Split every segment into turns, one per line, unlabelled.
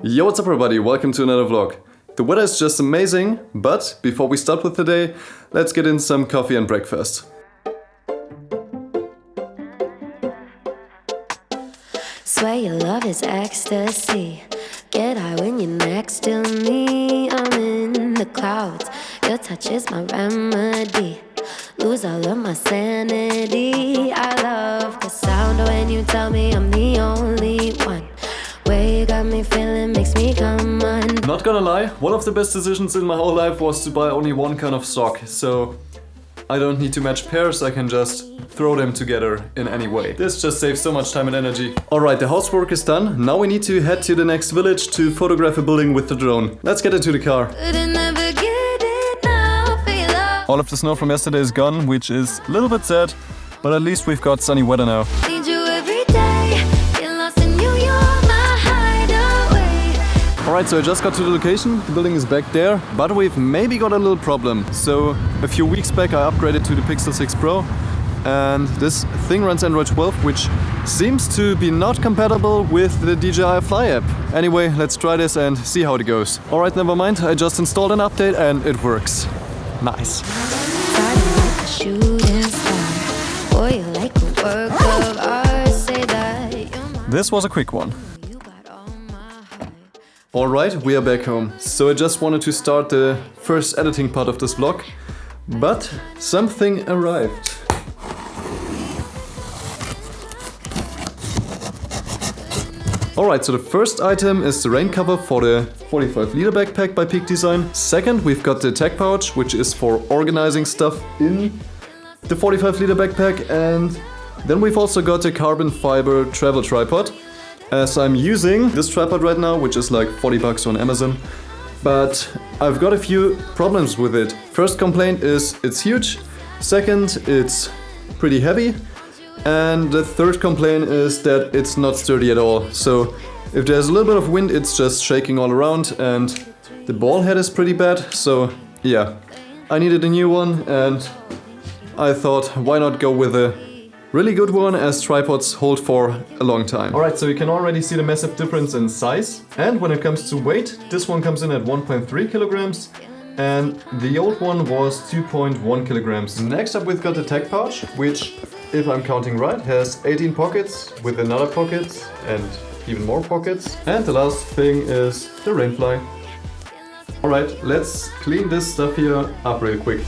Yo, what's up everybody, welcome to another vlog. The weather is just amazing, but before we start with the day, let's get in some coffee and breakfast.
Swear your love is ecstasy. Get high when you're next to me. I'm in the clouds, your touch is my remedy. Lose all of my sanity. I love the sound when you tell me I'm the only one. Way you got me feeling makes me come on.
Not gonna lie, one of the best decisions in my whole life was to buy only one kind of sock, so I don't need to match pairs, I can just throw them together in any way. This just saves so much time and energy. Alright, the housework is done. Now we need to head to the next village to photograph a building with the drone. Let's get into the car. All of the snow from yesterday is gone, which is a little bit sad, but at least we've got sunny weather now. Alright, so I just got to the location, the building is back there, but we've maybe got a little problem. So a few weeks back I upgraded to the Pixel 6 Pro and this thing runs Android 12, which seems to be not compatible with the DJI Fly app. Anyway, let's try this and see how it goes. Alright, never mind, I just installed an update and it works. Nice. This was a quick one. Alright, we are back home. So I just wanted to start the first editing part of this vlog, but something arrived. Alright, so the first item is the rain cover for the 45-liter backpack by PeakDesign. Second, we've got the tech pouch, which is for organizing stuff in the 45-liter backpack. And then we've also got a carbon fiber travel tripod. As I'm using this tripod right now, which is like 40 bucks on Amazon. But I've got a few problems with it. First complaint is it's huge. Second, it's pretty heavy. And the third complaint is that it's not sturdy at all. So if there's a little bit of wind, it's just shaking all around, and the ball head is pretty bad. So yeah, I needed a new one and I thought why not go with a really good one, as tripods hold for a long time. Alright, so you can already see the massive difference in size. And when it comes to weight, this one comes in at 1.3 kilograms. And the old one was 2.1 kilograms. Next up we've got the tech pouch, which, if I'm counting right, has 18 pockets with another pocket and even more pockets. And the last thing is the rainfly. Alright, let's clean this stuff here up real quick.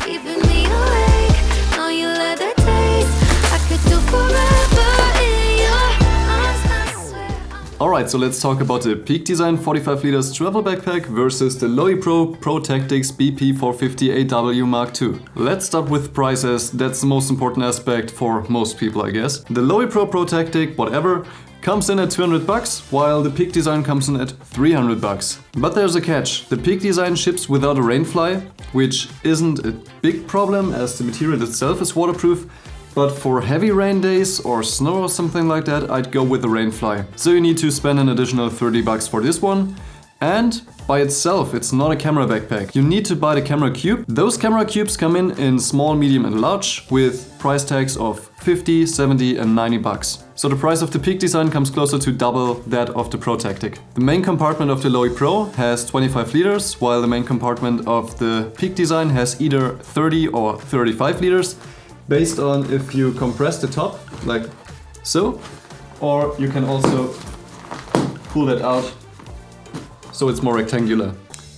Alright, so let's talk about the PeakDesign 45 liters travel backpack versus the Lowepro Protactic BP 450AW Mark II. Let's start with prices, that's the most important aspect for most people, I guess. The Lowepro Protactic, whatever, comes in at 200 bucks, while the PeakDesign comes in at 300 bucks. But there's a catch. The PeakDesign ships without a rainfly, which isn't a big problem as the material itself is waterproof. But for heavy rain days or snow or something like that, I'd go with the rainfly. So you need to spend an additional 30 bucks for this one. And by itself, it's not a camera backpack. You need to buy the camera cube. Those camera cubes come in small, medium and large with price tags of 50, 70 and 90 bucks. So the price of the PeakDesign comes closer to double that of the Protactic. The main compartment of the Lowepro has 25 liters, while the main compartment of the PeakDesign has either 30 or 35 liters. Based on if you compress the top, like so, or you can also pull that out so it's more rectangular.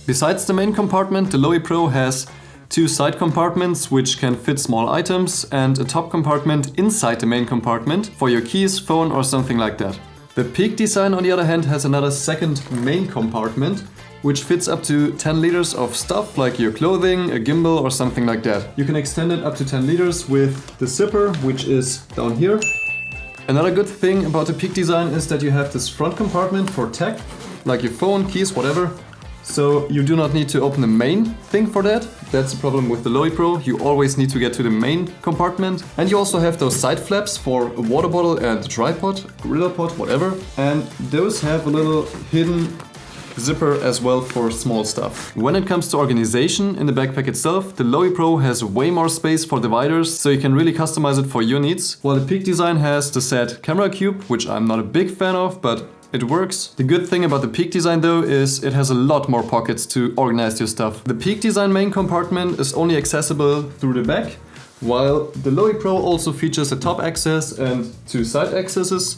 Besides the main compartment, the Lowepro has two side compartments which can fit small items and a top compartment inside the main compartment for your keys, phone or something like that. The PeakDesign on the other hand has another second main compartment which fits up to 10 liters of stuff like your clothing, a gimbal or something like that. You can extend it up to 10 liters with the zipper, which is down here. Another good thing about the PeakDesign is that you have this front compartment for tech, like your phone, keys, whatever. So you do not need to open the main thing for that. That's the problem with the Lowepro. You always need to get to the main compartment. And you also have those side flaps for a water bottle and a tripod, gorilla pod, whatever. And those have a little hidden zipper as well for small stuff. When it comes to organization in the backpack itself, the Lowepro has way more space for dividers, so you can really customize it for your needs, while the PeakDesign has the set camera cube, which I'm not a big fan of, but it works. The good thing about the PeakDesign though is it has a lot more pockets to organize your stuff. The PeakDesign main compartment is only accessible through the back, while the Lowepro also features a top access and 2 side accesses.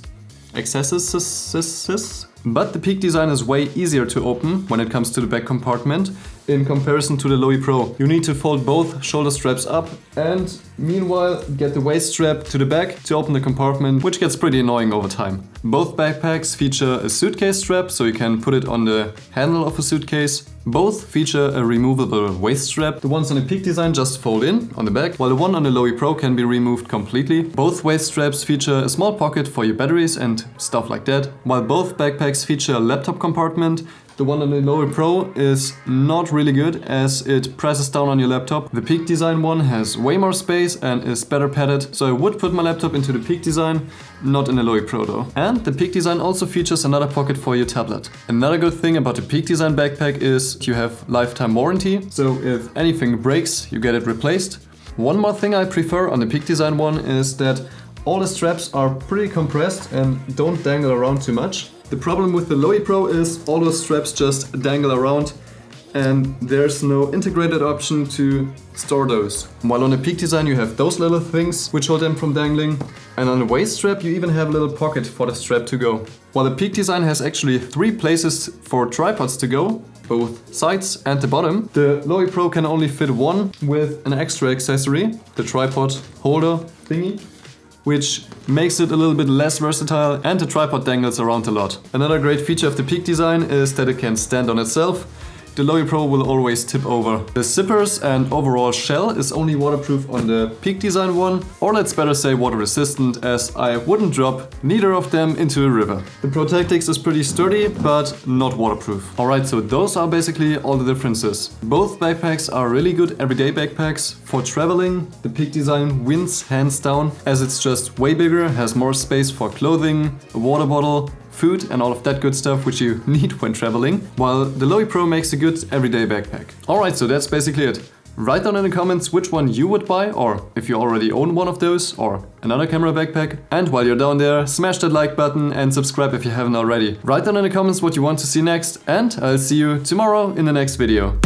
But the PeakDesign is way easier to open when it comes to the back compartment in comparison to the Lowepro. You need to fold both shoulder straps up and meanwhile get the waist strap to the back to open the compartment, which gets pretty annoying over time. Both backpacks feature a suitcase strap, so you can put it on the handle of a suitcase. Both feature a removable waist strap. The ones on the PeakDesign just fold in on the back, while the one on the Lowepro can be removed completely. Both waist straps feature a small pocket for your batteries and stuff like that, while both backpacks feature a laptop compartment. The one on the Lowepro is not really good as it presses down on your laptop. The PeakDesign one has way more space and is better padded, so I would put my laptop into the PeakDesign, not in the Lowepro though. And the PeakDesign also features another pocket for your tablet. Another good thing about the PeakDesign backpack is you have lifetime warranty, so if anything breaks, you get it replaced. One more thing I prefer on the PeakDesign one is that all the straps are pretty compressed and don't dangle around too much. The problem with the Lowepro is all those straps just dangle around and there's no integrated option to store those. While on the PeakDesign you have those little things which hold them from dangling, and on the waist strap you even have a little pocket for the strap to go. While the PeakDesign has actually 3 places for tripods to go, both sides and the bottom, the Lowepro can only fit one with an extra accessory, the tripod holder thingy, which makes it a little bit less versatile and the tripod dangles around a lot. Another great feature of the PeakDesign is that it can stand on itself. The Lowepro will always tip over. The zippers and overall shell is only waterproof on the PeakDesign one, or let's better say water resistant, as I wouldn't drop neither of them into a river. The Protactic is pretty sturdy, but not waterproof. Alright, so those are basically all the differences. Both backpacks are really good everyday backpacks. For traveling, the PeakDesign wins hands down, as it's just way bigger, has more space for clothing, a water bottle, food and all of that good stuff which you need when traveling, while the Lowepro makes a good everyday backpack. Alright, so that's basically it. Write down in the comments which one you would buy, or if you already own one of those, or another camera backpack. And while you're down there, smash that like button and subscribe if you haven't already. Write down in the comments what you want to see next, and I'll see you tomorrow in the next video.